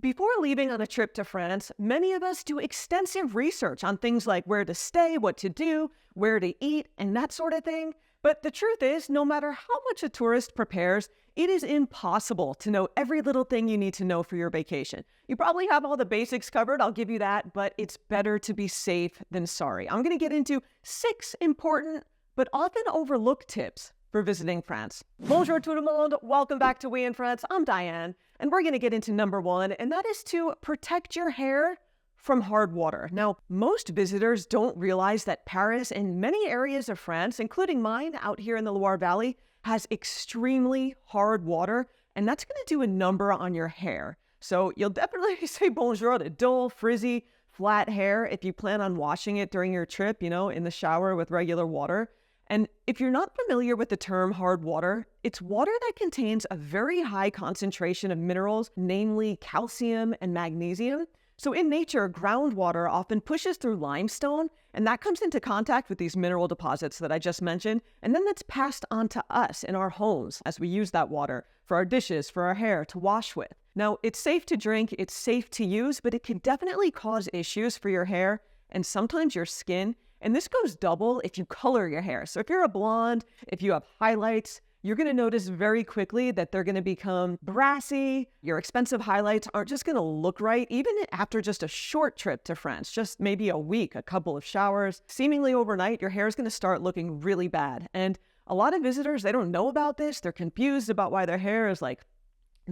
Before leaving on a trip to France, many of us do extensive research on things like where to stay, what to do, where to eat, and that sort of thing. But the truth is, no matter how much a tourist prepares, it is impossible to know every little thing you need to know for your vacation. You probably have all the basics covered, I'll give you that, but it's better to be safe than sorry. I'm going to get into 6 important but often overlooked tips for visiting France. Bonjour tout le monde, welcome back to We in France. I'm Diane, and we're going to get into number 1, and that is to protect your hair from hard water. Now, most visitors don't realize that Paris and many areas of France, including mine out here in the Loire Valley, has extremely hard water, and that's going to do a number on your hair. So you'll definitely say bonjour to dull, frizzy, flat hair if you plan on washing it during your trip, in the shower with regular water. And if you're not familiar with the term hard water, it's water that contains a very high concentration of minerals, namely calcium and magnesium. So in nature, groundwater often pushes through limestone, and that comes into contact with these mineral deposits that I just mentioned, and then that's passed on to us in our homes as we use that water for our dishes, for our hair, to wash with. Now, it's safe to drink, it's safe to use, but it can definitely cause issues for your hair and sometimes your skin. And this goes double if you color your hair. So if you're a blonde, if you have highlights, you're going to notice very quickly that they're going to become brassy. Your expensive highlights aren't just going to look right, even after just a short trip to France, just maybe a week, a couple of showers. Seemingly overnight, your hair is going to start looking really bad. And a lot of visitors, they don't know about this. They're confused about why their hair is like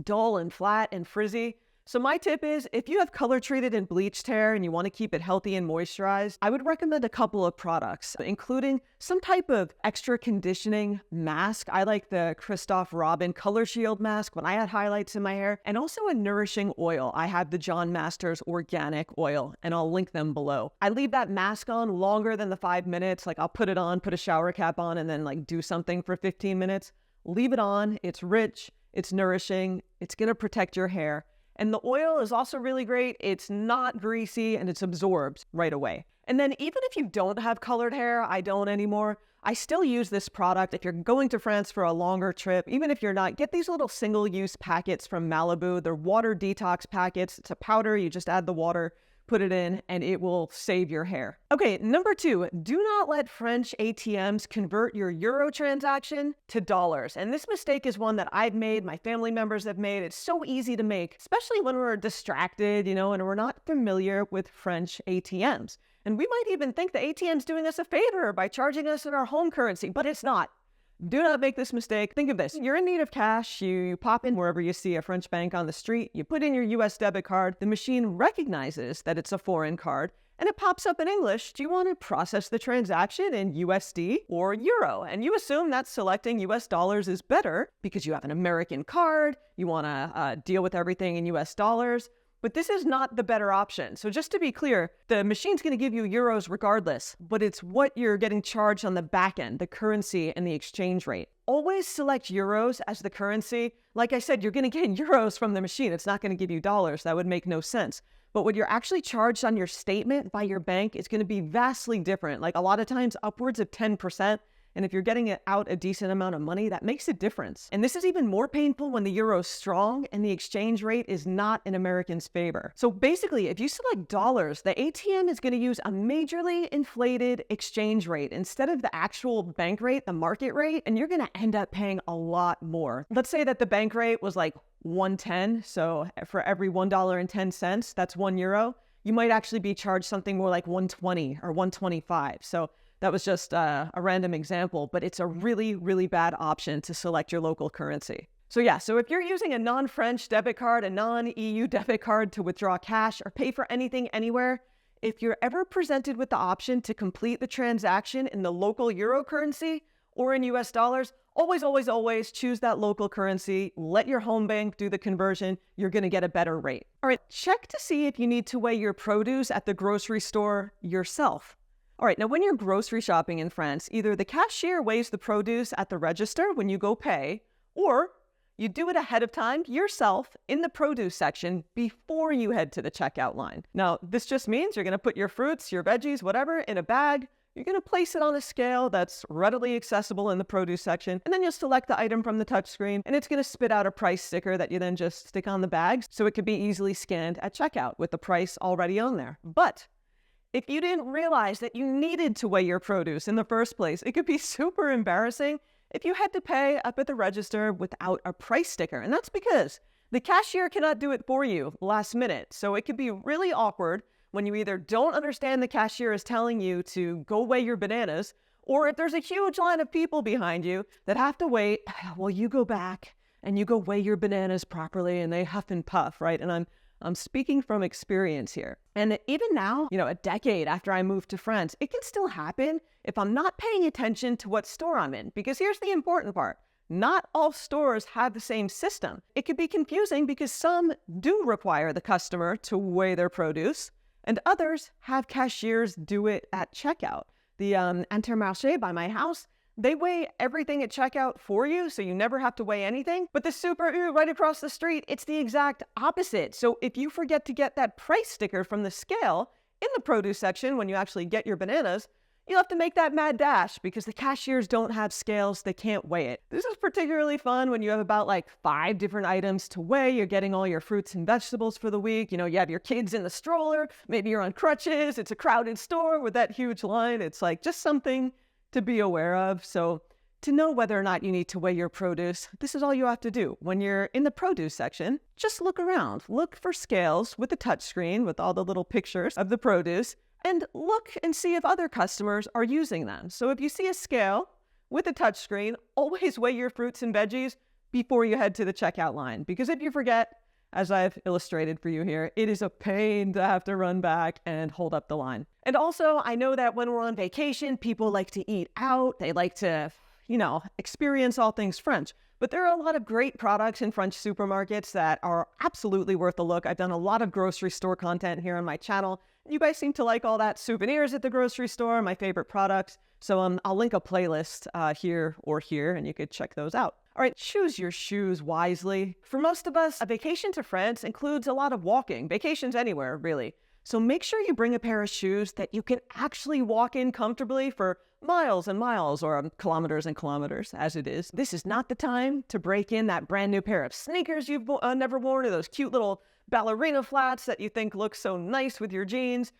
dull and flat and frizzy. So my tip is, if you have color treated and bleached hair and you want to keep it healthy and moisturized, I would recommend a couple of products, including some type of extra conditioning mask. I like the Christophe Robin Color Shield mask when I had highlights in my hair, and also a nourishing oil. I have the John Masters organic oil, and I'll link them below. I leave that mask on longer than the 5 minutes. Like I'll put it on, put a shower cap on, and then do something for 15 minutes. Leave it on. It's rich, it's nourishing, it's going to protect your hair. And the oil is also really great. It's not greasy and it's absorbed right away. And then even if you don't have colored hair, I don't anymore, I still use this product. If you're going to France for a longer trip, even if you're not, get these little single-use packets from Malibu. They're water detox packets. It's a powder. You just add the water, put it in, and it will save your hair. Okay, number 2, do not let French ATMs convert your euro transaction to dollars. And this mistake is one that I've made, my family members have made. It's so easy to make, especially when we're distracted, and we're not familiar with French ATMs. And we might even think the ATM's doing us a favor by charging us in our home currency, but it's not. Do not make this mistake. Think of this. You're in need of cash. You pop in wherever you see a French bank on the street. You put in your US debit card. The machine recognizes that it's a foreign card, and it pops up in English. Do you want to process the transaction in USD or Euro? And you assume that selecting US dollars is better because you have an American card. You want to deal with everything in US dollars. But this is not the better option. So just to be clear, the machine's going to give you euros regardless, but it's what you're getting charged on the back end, the currency and the exchange rate. Always select euros as the currency. Like I said, you're going to get euros from the machine. It's not going to give you dollars. That would make no sense. But what you're actually charged on your statement by your bank is going to be vastly different. Like a lot of times upwards of 10%. And if you're getting out a decent amount of money, that makes a difference. And this is even more painful when the euro is strong and the exchange rate is not in Americans' favor. So basically, if you select dollars, the ATM is going to use a majorly inflated exchange rate instead of the actual bank rate, the market rate, and you're going to end up paying a lot more. Let's say that the bank rate was like 110. So for every $1.10, that's €1. You might actually be charged something more like 120 or 125. So that was just a random example, but it's a really, really bad option to select your local currency. So if you're using a non-French debit card, a non-EU debit card to withdraw cash or pay for anything anywhere, if you're ever presented with the option to complete the transaction in the local euro currency or in US dollars, always, always, always choose that local currency. Let your home bank do the conversion. You're going to get a better rate. All right, check to see if you need to weigh your produce at the grocery store yourself. All right, now when you're grocery shopping in France, either the cashier weighs the produce at the register when you go pay, or you do it ahead of time yourself in the produce section before you head to the checkout line. Now, this just means you're going to put your fruits, your veggies, whatever, in a bag, You're going to place it on a scale that's readily accessible in the produce section, and then you'll select the item from the touchscreen, and it's going to spit out a price sticker that you then just stick on the bags so it could be easily scanned at checkout with the price already on there. But if you didn't realize that you needed to weigh your produce in the first place, it could be super embarrassing if you had to pay up at the register without a price sticker. And that's because the cashier cannot do it for you last minute. So it could be really awkward when you either don't understand the cashier is telling you to go weigh your bananas, or if there's a huge line of people behind you that have to wait, well, you go back and you go weigh your bananas properly and they huff and puff, right? And I'm speaking from experience here. And even now, a decade after I moved to France, it can still happen if I'm not paying attention to what store I'm in. Because here's the important part. Not all stores have the same system. It could be confusing because some do require the customer to weigh their produce, and others have cashiers do it at checkout. The Intermarché by my house, they weigh everything at checkout for you, so you never have to weigh anything. But the Super U right across the street, it's the exact opposite. So if you forget to get that price sticker from the scale in the produce section when you actually get your bananas, you'll have to make that mad dash because the cashiers don't have scales. They can't weigh it. This is particularly fun when you have about 5 different items to weigh. You're getting all your fruits and vegetables for the week. You have your kids in the stroller. Maybe you're on crutches. It's a crowded store with that huge line. It's just something to be aware of. So to know whether or not you need to weigh your produce, this is all you have to do. When you're in the produce section, just look around. Look for scales with a touchscreen with all the little pictures of the produce, and look and see if other customers are using them. So if you see a scale with a touchscreen, always weigh your fruits and veggies before you head to the checkout line. Because if you forget, as I've illustrated for you here, it is a pain to have to run back and hold up the line. And also, I know that when we're on vacation, people like to eat out. They like to, experience all things French. But there are a lot of great products in French supermarkets that are absolutely worth a look. I've done a lot of grocery store content here on my channel. You guys seem to like all that souvenirs at the grocery store, my favorite products. So I'll link a playlist here or here, and you could check those out. All right, choose your shoes wisely. For most of us, a vacation to France includes a lot of walking. Vacations anywhere, really. So make sure you bring a pair of shoes that you can actually walk in comfortably for miles and miles, or kilometers and kilometers, as it is. This is not the time to break in that brand new pair of sneakers you've never worn, or those cute little ballerina flats that you think look so nice with your jeans.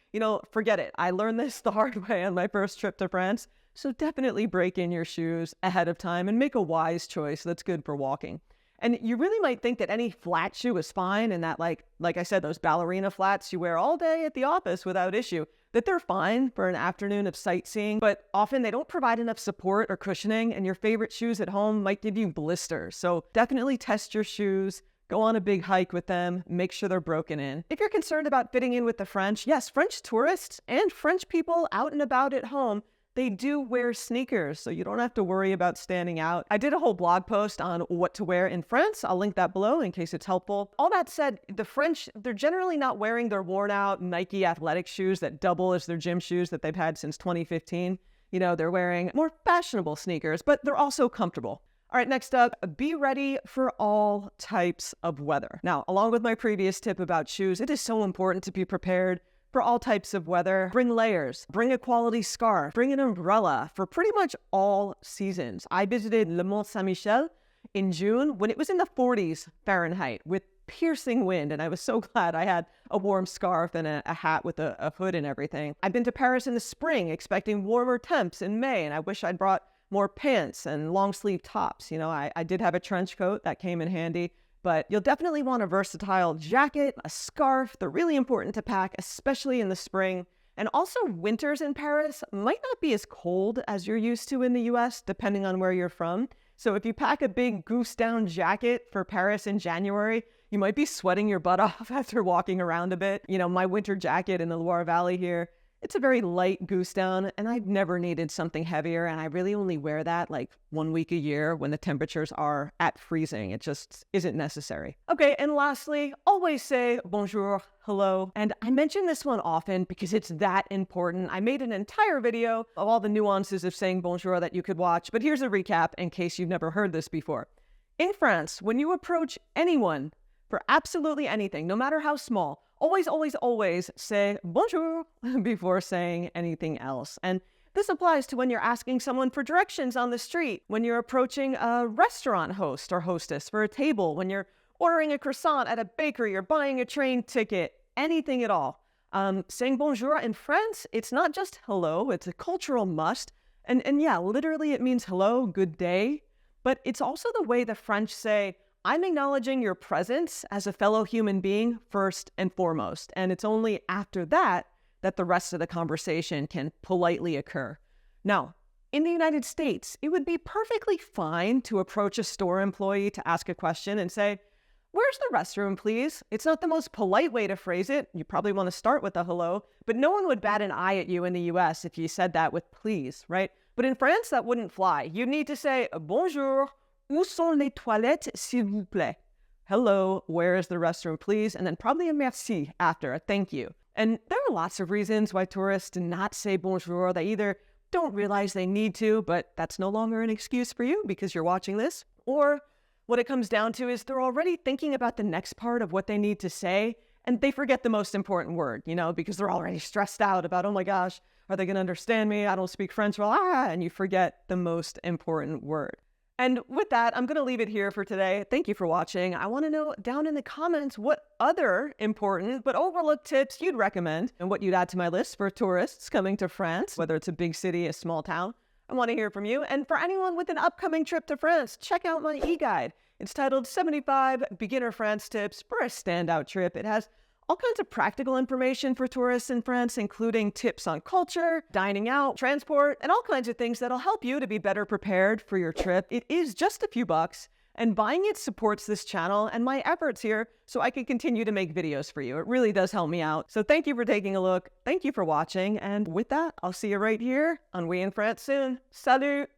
Forget it. I learned this the hard way on my first trip to France. So definitely break in your shoes ahead of time and make a wise choice that's good for walking. And you really might think that any flat shoe is fine, and that like I said, those ballerina flats you wear all day at the office without issue, that they're fine for an afternoon of sightseeing. But often they don't provide enough support or cushioning, and your favorite shoes at home might give you blisters. So definitely test your shoes. Go on a big hike with them. Make sure they're broken in. If you're concerned about fitting in with the French, yes, French tourists and French people out and about at home, they do wear sneakers, so you don't have to worry about standing out. I did a whole blog post on what to wear in France. I'll link that below in case it's helpful. All that said, the French, they're generally not wearing their worn out Nike athletic shoes that double as their gym shoes that they've had since 2015. They're wearing more fashionable sneakers, but they're also comfortable. All right, next up, be ready for all types of weather. Now, along with my previous tip about shoes, it is so important to be prepared for all types of weather. Bring layers, bring a quality scarf, bring an umbrella for pretty much all seasons. I visited Le Mont Saint-Michel in June when it was in the 40s Fahrenheit with piercing wind, and I was so glad I had a warm scarf and a hat with a hood and everything. I've been to Paris in the spring expecting warmer temps in May, and I wish I'd brought more pants and long sleeve tops. I did have a trench coat that came in handy. But you'll definitely want a versatile jacket, a scarf. They're really important to pack, especially in the spring. And also, winters in Paris might not be as cold as you're used to in the US, depending on where you're from. So if you pack a big goose down jacket for Paris in January, you might be sweating your butt off after walking around a bit. My winter jacket in the Loire Valley here, it's a very light goose down, and I've never needed something heavier, and I really only wear that 1 week a year when the temperatures are at freezing. It just isn't necessary. Okay, and lastly, always say bonjour, hello. And I mention this one often because it's that important. I made an entire video of all the nuances of saying bonjour that you could watch, but here's a recap in case you've never heard this before. In France, when you approach anyone for absolutely anything, no matter how small, always, always, always say bonjour before saying anything else. And This applies to when you're asking someone for directions on the street, when you're approaching a restaurant host or hostess for a table, when you're ordering a croissant at a bakery or buying a train ticket, anything at all. Saying bonjour in France, it's not just hello, it's a cultural must. And yeah, literally it means hello, good day. But it's also the way the French say, I'm acknowledging your presence as a fellow human being first and foremost. And it's only after that that the rest of the conversation can politely occur. Now, in the United States, it would be perfectly fine to approach a store employee to ask a question and say, where's the restroom, please? It's not the most polite way to phrase it. You probably want to start with a hello, but no one would bat an eye at you in the US if you said that with please, right? But in France, that wouldn't fly. You'd need to say, bonjour, où sont les toilettes, s'il vous plaît? Hello, where is the restroom, please? And then probably a merci after, a thank you. And there are lots of reasons why tourists do not say bonjour. They either don't realize they need to, but that's no longer an excuse for you because you're watching this. Or what it comes down to is they're already thinking about the next part of what they need to say, and they forget the most important word, because they're already stressed out about, oh my gosh, are they going to understand me? I don't speak French well, and you forget the most important word. And with that, I'm going to leave it here for today. Thank you for watching. I want to know down in the comments what other important but overlooked tips you'd recommend and what you'd add to my list for tourists coming to France, whether it's a big city, a small town. I want to hear from you. And for anyone with an upcoming trip to France, check out my e-guide. It's titled 75 Beginner France Tips for a Standout Trip. It has all kinds of practical information for tourists in France, including tips on culture, dining out, transport, and all kinds of things that'll help you to be better prepared for your trip. It is just a few bucks, and buying it supports this channel and my efforts here so I can continue to make videos for you. It really does help me out. So thank you for taking a look. Thank you for watching. And with that, I'll see you right here on We in France soon. Salut!